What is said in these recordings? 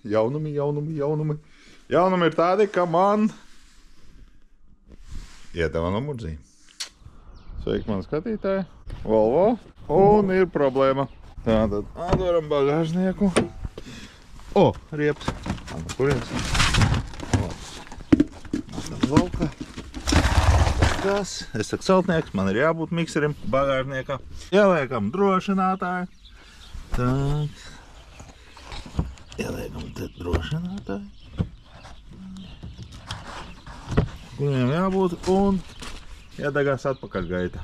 Jaunumi ir tādi, ka man iedeva numurdzīm. Sveiki, man skatītāji. Volvo. Un ir problēma. Tātad atveram bagāžnieku. O, rieps. Kurienes? Laukā. Kas? Es saku celtnieks, man ir jābūt mikserim bagāžniekā. Ieliekam drošinātāju. Tā. Ieliekam te drošinātāju. Kuriem jābūt un iedegās atpakaļ gaita.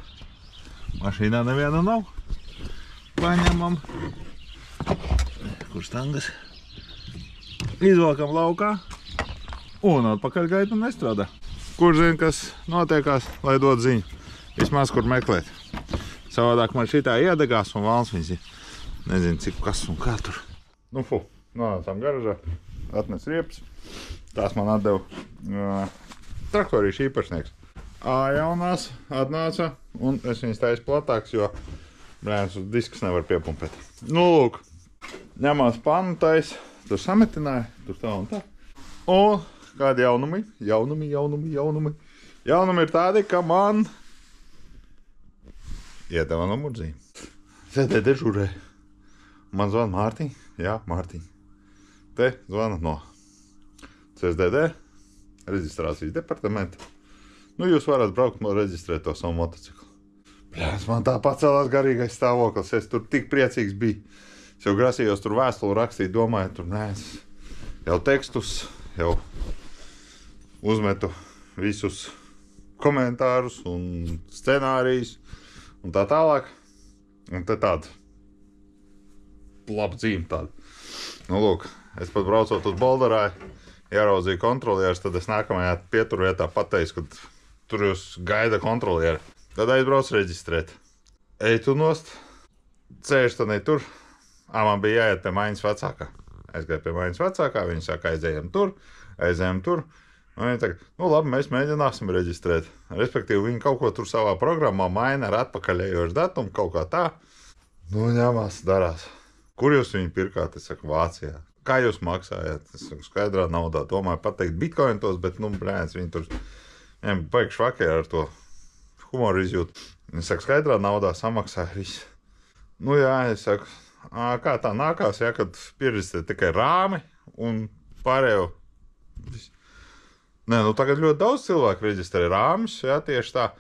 Mašīnā neviena nav. Paņemam. Kur stangas? Izvalkam laukā. Un atpakaļ gaita nestrādā. Kurš zina, kas notiekās, lai dod ziņu. Vismaz kur meklēt. Savādāk man šitā iedegās un valns viņas ir. Nezinu, cik kas un kā tur. Nu, nonācām garažā. Atnes riepas. Tās man atdeva traktorīšu īpašnieks. Jaunās atnāca un es viņas taisu platāks, jo brēns uz diskas nevar piepumpēt. Nu, lūk. Ņemās pannu tais. Tur sametināja. Tur tā un tā. Un kādi jaunumi? Jaunumi ir tādi, ka man iedeva numurdzīm. Sēdē dežurē. Man zvana Mārtiņ. Jā, Mārtiņ. Te zvana no CSDD, reģistrācijas departamenta. Nu, jūs varat braukt no reģistrēt to savu motociklu. Bļāns, man tā pacēlās garīgais stāvoklis. Es tur tik priecīgs biju. Es jau grasījos tur vēstuli rakstīt, domāju, tur nē, jau tekstus, jau uzmetu visus komentārus un scenārijus un tā tālāk. Un te tāda laba dzīme tāda. Nu, lūk, es pat braucot uz Bolderāju, ieraudzīju kontrolieris, tad es nākamajā pieturvietā pateicu, ka tur jūs gaida kontrolieri. Tad aizbrauc reģistrēt. Ej tu nost, ceļš tad ne tur. Man bija jāiet pie maiņas vecākā. Aizgāju pie maiņas vecākā, viņi saka, aizējam tur. Un viņi tagad, nu labi, mēs mēģināsim reģistrēt. Respektīvi, viņi kaut ko tur savā programmā maina ar atpakaļējošu datumu, kaut kā tā. Nu, ņemās, darās. Kur jūs viņu pirkāt? Es saku, Vācijā. Kā jūs maksājāt? Es saku, skaidrā naudā. Domāju pateikt bitcointos, bet, nu, brēns, viņi tur viņiem paik švakē ar to humoru izjūtu. Es saku, skaidrā naudā samaksāja visu. Nu, jā, es saku, kā tā nākās, ja, kad pieredzēt tikai rāmi un pārējo. Nē, nu, tagad ļoti daudz cilvēku reģistrē rāmis, jā, tieši tā.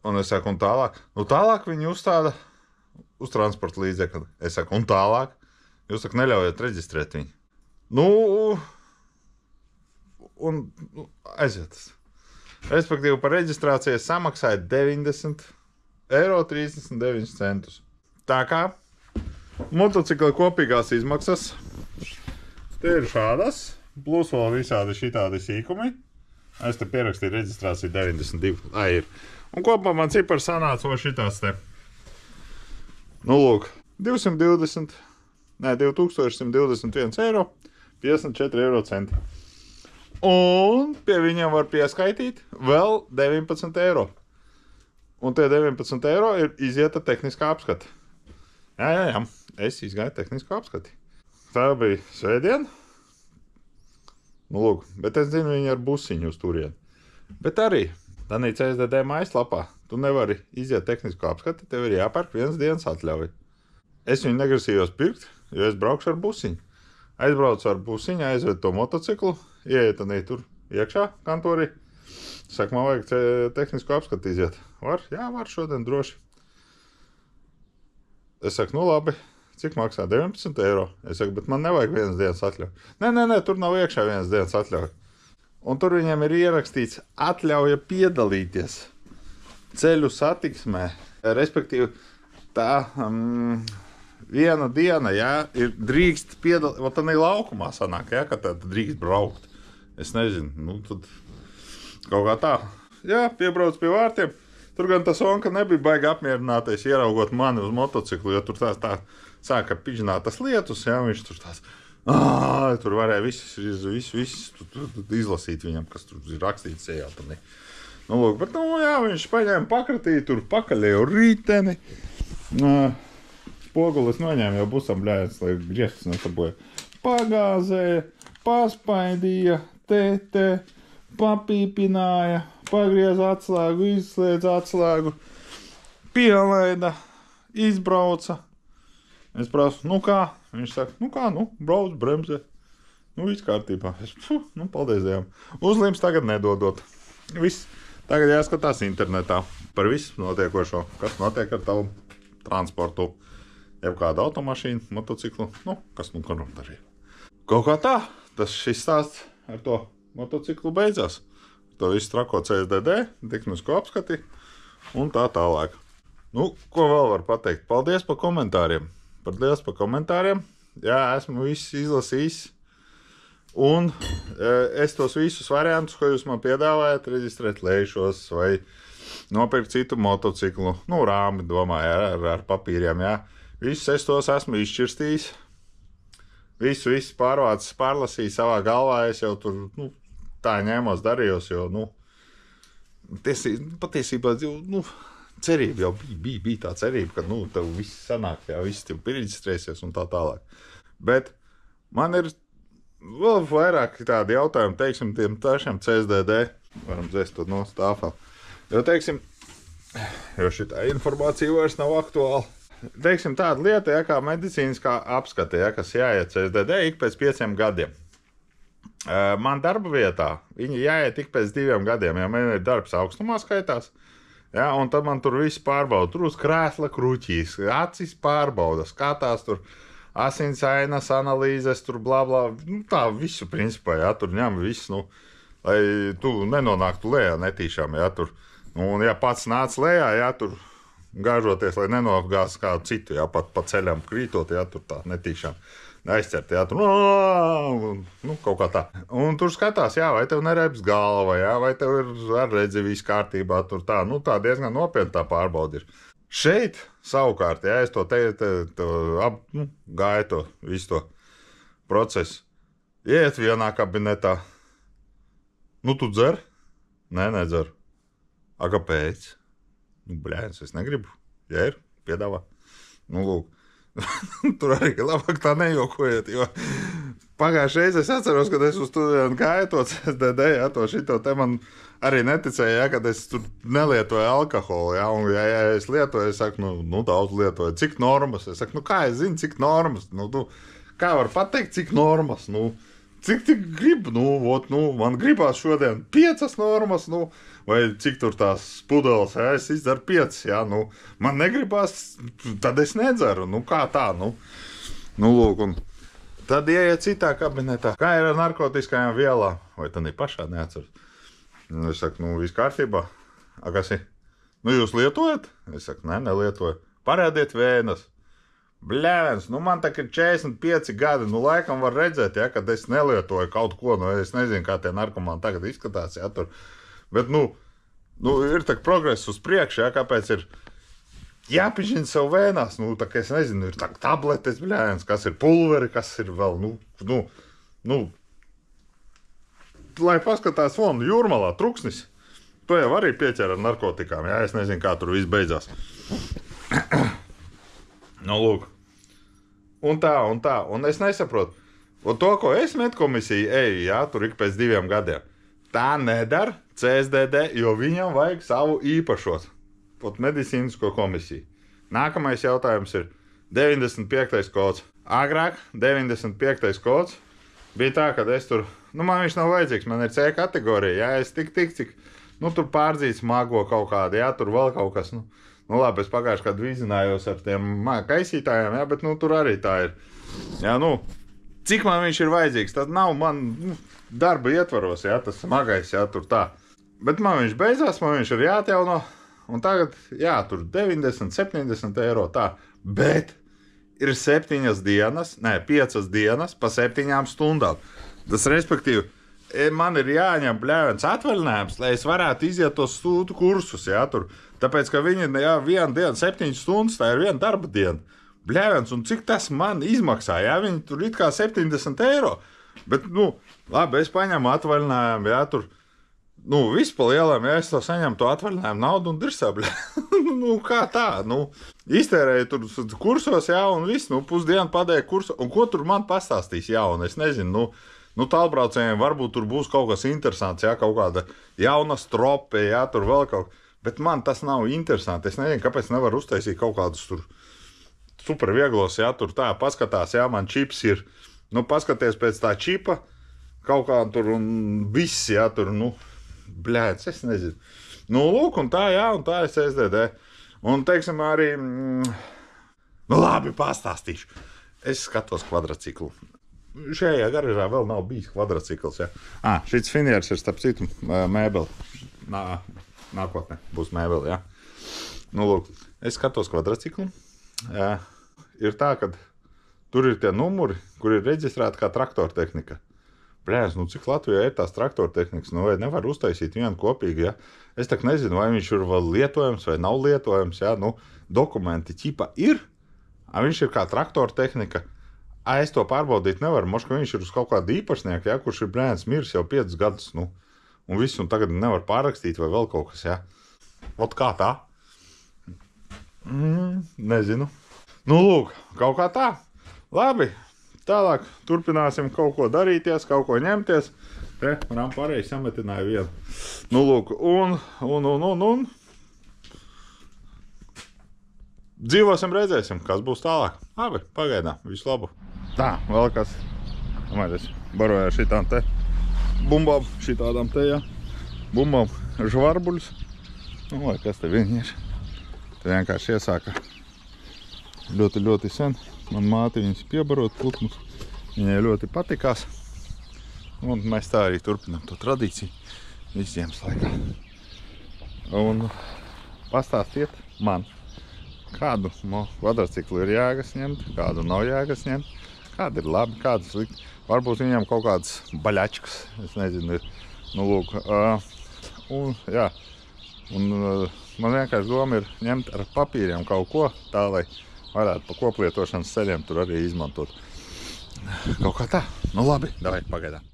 Un es saku, un tālāk. Nu, tālāk viņi uzstāda uz transporta līdzekli. Es saku, un tālāk. Jūs saku, neļaujat reģistrēt viņu. Nu, un aiziet. Respektīvi, par reģistrāciju samaksāja 90,39 €. Tā kā motocikla kopīgās izmaksas te ir šādas, plus vēl visādi šitādi sīkumi. Es te pierakstīju reģistrāciju 92. Ir. Un kopā man cipars sanāca šitās te. Nu, lūk, 2021 €, 54 centi. Un pie viņiem var pieskaitīt vēl 19 €. Un tie 19 € ir izieta tehniskā apskata. Jā, es izgāju tehnisko apskati. Tā bija svētdiena. Nu, lūk, bet es zinu viņu ar busiņu uz turieni. Bet arī, tādā CSDD mājaslapā, tu nevari iziet tehnisko apskati, tev ir jāpērk vienas dienas atļauja. Es viņu negrasījos pirkt, jo es braukšu ar busiņu. Aizbraucu ar busiņu, aizvedu to motociklu, ieiet arī tur iekšā kantorī. Saka, man vajag tehnisko apskati iziet. Var? Jā, var šodien droši. Es saku, nu labi, cik maksā 19 €? Es saku, bet man nevajag vienas dienas atļauju. Nē, tur nav iekšā vienas dienas atļauja. Un tur viņiem ir ierakstīts atļauja piedalīties ceļu satiksmē. Respektīvi, tā viena diena, jā, ir drīkst piedalīties, va tā ne laukumā sanāk, jā, ka tad drīkst braukt. Es nezinu, nu tad kaut kā tā. Jā, piebrauc pie vārtiem. Tur gan tas onka nebija baigi apmierinātais, ieraugot mani uz motociklu, jo tur tā sāka piģinātas lietus, jā, viņš tur tās, tur varēja visu izlasīt viņam, kas tur ir rakstīts sejā. Nu, lūk, bet, nu, jā, viņš paņēma pakratīja tur pakaļēju riteni. Spogulis noņēma jau busam bļājās, lai griestas nesaboja. pagāzēja, paspaidīja, te, papīpināja, pagriez atslēgu, izslēdz atslēgu, pielaida, izbrauca. Es prasu, nu kā? Viņš saka, brauc, bremzē. Viss kārtībā. Paldies Dievam. Uzlīmes tagad nedodot. Viss. Tagad jāskatās internetā par visu notiekošo, kas notiek ar tavu transportu. Jau kādu automašīnu, motociklu, kas kur darīja. Kaut kā tā, šis stāsts ar to motociklu beidzās. To visu trako CSDD, tehnisko apskati un tā tālāk. Ko vēl var pateikt? Paldies par komentāriem. Paldies par komentāriem. Jā, esmu viss izlasījis. Un es tos visus variantus, ko jūs man piedāvājat, reģistrēt lēšos vai nopirkt citu motociklu. Rāmi, domāju, ar papīriem, jā. Visus es tos esmu izšķirstījis. Visu pārlasīju savā galvā. Es jau tur, tā ņēmos darījos, jo, patiesībā, cerība jau bija tā cerība, ka, tev viss sanāk, jā, viss tev pireģistrēsies un tā tālāk. Bet man ir vēl vairāk tādi jautājumi, teiksim, tiem tašiem CSDD. Varam dzēst to no stāfā. Jo, teiksim, šitā informācija vairs nav aktuāla. Teiksim, tāda lieta, ja, kā medicīniskā apskate, ja, kas jāiet CSDD ik pēc 5 gadiem. Man darba vietā viņi jāiet tik pēc 2 gadiem, ja man ir darbs augstumā skaitās. Ja, un tad man tur viss pārbauda. Tur uz krēsla kruķīs, acis pārbauda, skatās tur asinsainas analīzes, tur blā, blā. Tā visu principā, ja, tur ņem visu, lai tu nenonāktu lejā netīšām, ja, tur. Un ja pats nāc lejā, ja, tur gāžoties, lai nenogās kādu citu, ja, pat pa ceļam krītot, ja, tur tā netīšām aizķert, ja, tur, kaut kā tā. Un tur skatās, jā, vai tev nereibs galva, jā, vai tev ir ar redzi viss kārtībā, tur tā, tā diezgan nopietni tā pārbauda ir. Šeit, savukārt, ja es to gāju to visu to procesu, iet vienā kabinetā, tu dzer? Nē, nedzer. A, kāpēc? Bļēns, es negribu. Ja ir, piedāvā. Lūk. Tur arī labāk tā nejokojiet, jo pagājušajā reizē es atceros, kad es uz to gāju to CSDD, ja, to šito te man arī neticēja, ja, kad es tur nelietoju alkoholu, ja, un ja es lietoju, es saku, daudz lietoju, cik normas? Es saku, kā es zinu, cik normas? Kā var pateikt, cik normas? Cik grib? Man gribās šodien 5 normas, vai cik tur tās pudeles, ja, es izdaru 5, ja, man negribās, tad es nedzeru, kā tā, lūk, un tad ieiet citā kabinetā. Kā ir ar narkotiskajām vielām? Vai tad pašā neatceros? Es saku, viss kārtībā. A, kas ir? Jūs lietojat? Es saku, nelietoju. Parādiet vēnas. Bļēns, man tā ir 45 gadi, laikam var redzēt, ja, kad es nelietoju kaut ko, es nezinu, kā tie narkomāni tagad izskatās, ja, tur. Bet, ir tak progress uz priekšu, ja, kāpēc ir jāpišķina sev vēnās, tā kā es nezinu, ir tā tabletes, bļēns, kas ir pulveri, kas ir vēl, lai paskatās, Jūrmalā truksnis, to jau arī pieķer ar narkotikām, ja, es nezinu, kā tur viss beidzās. Lūk. Un tā, un es nesaprotu. Un to, ko es medkomisiju eju, jā, tur ik pēc 2 gadiem, tā nedara CSDD, jo viņam vajag savu īpašos, pat medicīnisko komisiju. Nākamais jautājums ir 95. kods. Agrāk 95. kods bija tā, kad es tur, man viņš nav vajadzīgs, man ir C kategorija, jā, es tik, cik, tur pārdzīts mago kaut kādu, jā, tur vēl kaut kas, labi, es pagājuši kādu vizinājos ar tiem kaisītājiem, jā, bet, tur arī tā ir. Jā, cik man viņš ir vajadzīgs, tad nav man darba ietvaros, jā, tas smagais, jā, tur tā. Bet man viņš beidzās, man viņš ir jāatjauno, un tagad, jā, tur 90, 70 eiro tā. Bet ir 5 dienas pa 7 stundām. Tas, respektīvi, man ir jāņem bļēvens atvaļinājums, lai es varētu iziet tos stūdu kursus, jā, tur. Tāpēc, ka viņi, jā, 1 diena, 7 stundas, tā ir 1 darba diena. Bļēvens, un cik tas man izmaksā, jā, viņi tur it kā 70 eiro. Bet, labi, es paņemu atvaļinājumu, jā, tur Nu, viss pa lielām, ja es to saņemu to atvaļinājumu naudu un dirsabļu. Nu, kā tā, nu, iztērēju tur kursos, jā, un viss, nu, pusdienu padēju kursu, un ko tur man pastāstīs jaunu, es nezinu, nu, tālbraucējiem varbūt tur būs kaut kas interesants, jā, kaut kāda jauna strope, jā, tur vēl kaut, bet man tas nav interesanti, es nezinu, kāpēc nevaru uztaisīt kaut kādus tur super vieglos, jā, tur tā, paskatās, jā, man čips ir, nu, paskaties pēc tā čipa, kaut kā tur un viss, jā, tur, nu, bļēts, es nezinu. Nu, lūk, un tā, jā, un tā es SDD. Un, teiksim, arī, nu, labi, pastāstīšu. Es skatos kvadraciklu. Šajā garažā vēl nav bijis kvadracikls, jā. Šits finieris ir, starp citu, mēbeli. Nākotnē būs mēbeli, jā. Nu, lūk, es skatos kvadraciklu. Ir tā, ka tur ir tie numuri, kur ir reģistrēti kā traktortehnika. Blēs, nu cik Latvijā ir tās traktortehnikas, nu vai nevar uztaisīt vienu kopīgi, ja? Es tak nezinu, vai viņš ir vēl lietojams vai nav lietojams, ja? Nu, dokumenti ķipa ir, viņš ir kā traktortehnika, es to pārbaudīt nevaru, moška viņš ir uz kaut kādu īpašnieku, ja? Kurš ir blēns mirs jau 5 gadus, nu, un viss, un tagad nevar pārrakstīt vai vēl kaut kas, ja? Ot kā tā? Nezinu. Nu, lūk, kaut kā tā. Labi. Tālāk turpināsim kaut ko darīties, kaut ko ņemties. Te varam pareizi sametināju vienu. Nu, lūk, un. Dzīvosim, redzēsim, kas būs tālāk. Labi, pagaidām, visu labu. Tā, vēl kas. Es baroju šitām te bumbām, šitādām te, jā. Bumbām žvarbuļus. Nu, vai kas te viņi ir. Te vienkārši iesāka ļoti, ļoti sen. Man māte viņas piebarot putnus, viņai ļoti patikās. Un mēs tā arī turpinām to tradīciju visiems laikā. Un pastāstiet man, kādu kvadraciklu ir jēgas ņemt, kādu nav jēgas ņemt, kāda ir labi, kāda slikti. Varbūt viņam kaut kāds baļačkas, es nezinu, ir. Nu, lūk, un, jā. Un man vienkārši doma ir ņemt ar papīriem kaut ko tā, lai varētu pa koplietošanas ceļiem tur arī izmantot. Kaut kā tā. Nu labi, davai pagaidām.